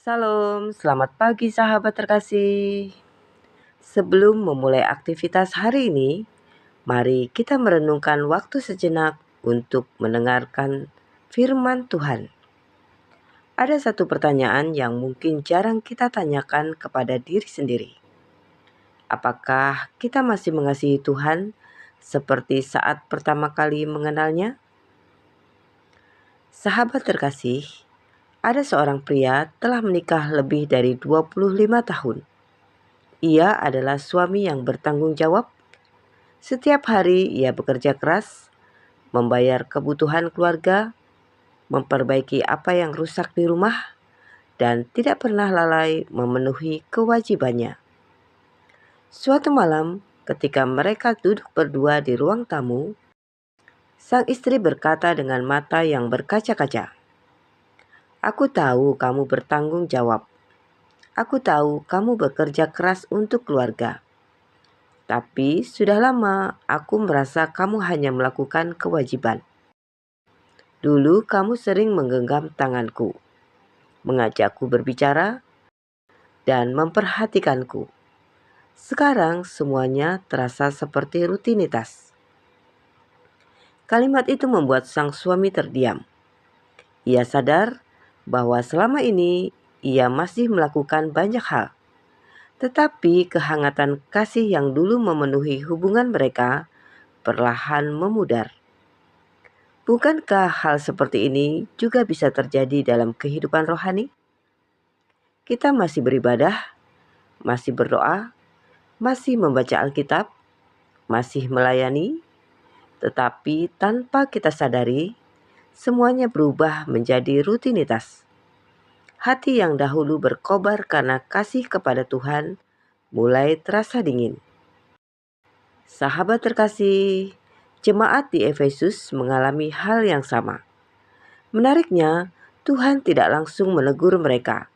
Salam, selamat pagi sahabat terkasih. Sebelum memulai aktivitas hari ini, mari kita merenungkan waktu sejenak untuk mendengarkan firman Tuhan. Ada satu pertanyaan yang mungkin jarang kita tanyakan kepada diri sendiri. Apakah kita masih mengasihi Tuhan seperti saat pertama kali mengenalnya? Sahabat terkasih, ada seorang pria telah menikah lebih dari 25 tahun. Ia adalah suami yang bertanggung jawab. Setiap hari ia bekerja keras, membayar kebutuhan keluarga, memperbaiki apa yang rusak di rumah, dan tidak pernah lalai memenuhi kewajibannya. Suatu malam, ketika mereka duduk berdua di ruang tamu, sang istri berkata dengan mata yang berkaca-kaca, "Aku tahu kamu bertanggung jawab. Aku tahu kamu bekerja keras untuk keluarga. Tapi sudah lama aku merasa kamu hanya melakukan kewajiban. Dulu kamu sering menggenggam tanganku, mengajakku berbicara, dan memperhatikanku. Sekarang semuanya terasa seperti rutinitas." Kalimat itu membuat sang suami terdiam. Ia sadar bahwa selama ini ia masih melakukan banyak hal. Tetapi kehangatan kasih yang dulu memenuhi hubungan mereka perlahan memudar. Bukankah hal seperti ini juga bisa terjadi dalam kehidupan rohani? Kita masih beribadah, masih berdoa, masih membaca Alkitab, masih melayani, tetapi tanpa kita sadari, semuanya berubah menjadi rutinitas. Hati yang dahulu berkobar karena kasih kepada Tuhan mulai terasa dingin. Sahabat terkasih, jemaat di Efesus mengalami hal yang sama. Menariknya, Tuhan tidak langsung menegur mereka.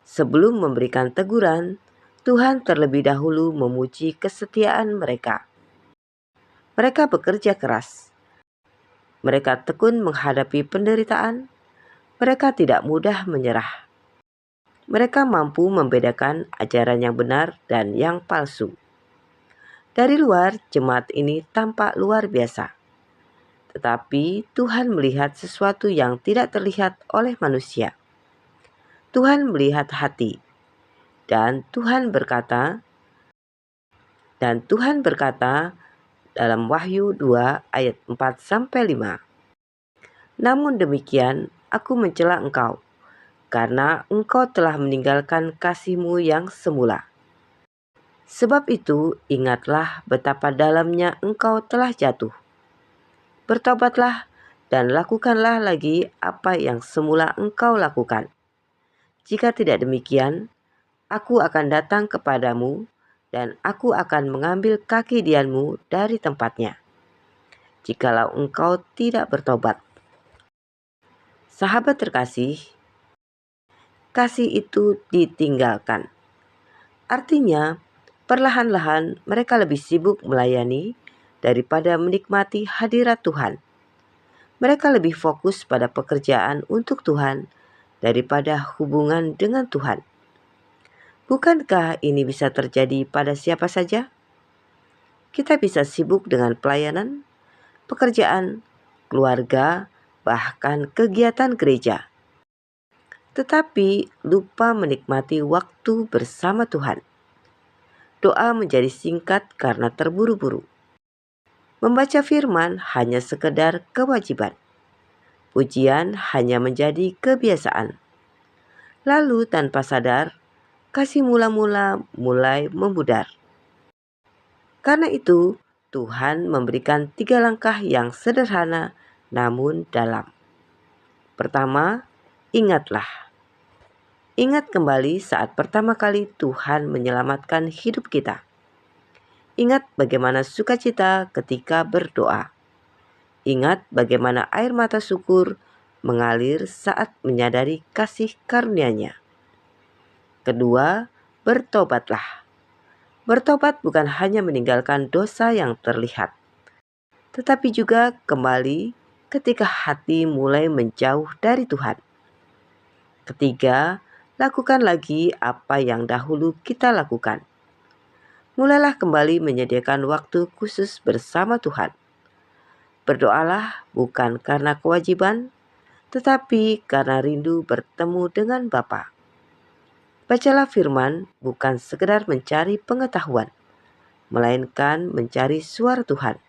Sebelum memberikan teguran, Tuhan terlebih dahulu memuji kesetiaan mereka. Mereka bekerja keras. Mereka tekun menghadapi penderitaan. Mereka tidak mudah menyerah. Mereka mampu membedakan ajaran yang benar dan yang palsu. Dari luar, jemaat ini tampak luar biasa. Tetapi Tuhan melihat sesuatu yang tidak terlihat oleh manusia. Tuhan melihat hati. Dan Tuhan berkata dalam Wahyu 2 ayat 4-5. "Namun demikian, aku mencela engkau, karena engkau telah meninggalkan kasihmu yang semula. Sebab itu, ingatlah betapa dalamnya engkau telah jatuh. Bertobatlah dan lakukanlah lagi apa yang semula engkau lakukan. Jika tidak demikian, aku akan datang kepadamu dan aku akan mengambil kaki dianmu dari tempatnya, jikalau engkau tidak bertobat." Sahabat terkasih, kasih itu ditinggalkan. Artinya, perlahan-lahan mereka lebih sibuk melayani daripada menikmati hadirat Tuhan. Mereka lebih fokus pada pekerjaan untuk Tuhan daripada hubungan dengan Tuhan. Bukankah ini bisa terjadi pada siapa saja? Kita bisa sibuk dengan pelayanan, pekerjaan, keluarga, bahkan kegiatan gereja, tetapi lupa menikmati waktu bersama Tuhan. Doa menjadi singkat karena terburu-buru. Membaca firman hanya sekedar kewajiban. Pujian hanya menjadi kebiasaan. Lalu tanpa sadar, kasih mula-mula mulai memudar. Karena itu, Tuhan memberikan 3 langkah yang sederhana namun dalam. Pertama, ingatlah. Ingat kembali saat pertama kali Tuhan menyelamatkan hidup kita. Ingat bagaimana sukacita ketika berdoa. Ingat bagaimana air mata syukur mengalir saat menyadari kasih karunia-Nya. Kedua, bertobatlah. Bertobat bukan hanya meninggalkan dosa yang terlihat, tetapi juga kembali ketika hati mulai menjauh dari Tuhan. Ketiga, lakukan lagi apa yang dahulu kita lakukan. Mulailah kembali menyediakan waktu khusus bersama Tuhan. Berdoalah bukan karena kewajiban, tetapi karena rindu bertemu dengan Bapa. Bacalah firman bukan sekedar mencari pengetahuan, melainkan mencari suara Tuhan.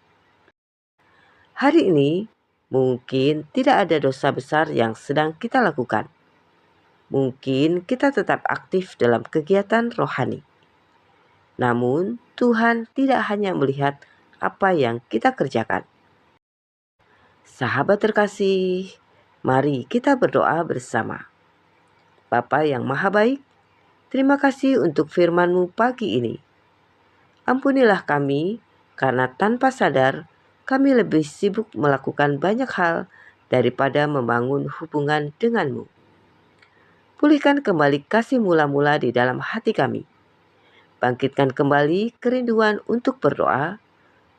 Hari ini mungkin tidak ada dosa besar yang sedang kita lakukan. Mungkin kita tetap aktif dalam kegiatan rohani. Namun Tuhan tidak hanya melihat apa yang kita kerjakan. Sahabat terkasih, mari kita berdoa bersama. Bapa yang Maha Baik, terima kasih untuk firman-Mu pagi ini. Ampunilah kami, karena tanpa sadar kami lebih sibuk melakukan banyak hal daripada membangun hubungan dengan-Mu. Pulihkan kembali kasih mula-mula di dalam hati kami. Bangkitkan kembali kerinduan untuk berdoa,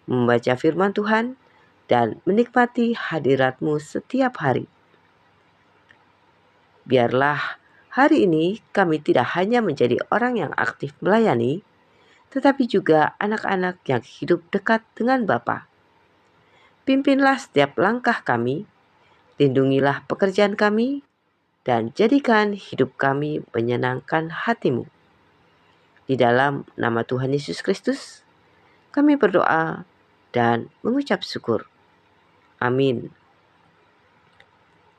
membaca firman Tuhan, dan menikmati hadirat-Mu setiap hari. Biarlah hari ini kami tidak hanya menjadi orang yang aktif melayani, tetapi juga anak-anak yang hidup dekat dengan Bapa. Pimpinlah setiap langkah kami, lindungilah pekerjaan kami, dan jadikan hidup kami menyenangkan hati-Mu. Di dalam nama Tuhan Yesus Kristus, kami berdoa dan mengucap syukur. Amin.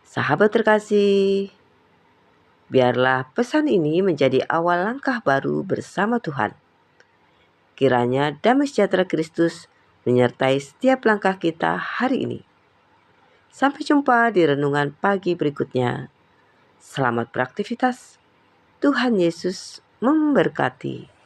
Sahabat terkasih, biarlah pesan ini menjadi awal langkah baru bersama Tuhan. Kiranya damai sejahtera Kristus menyertai setiap langkah kita hari ini. Sampai jumpa di renungan pagi berikutnya. Selamat beraktivitas. Tuhan Yesus memberkati.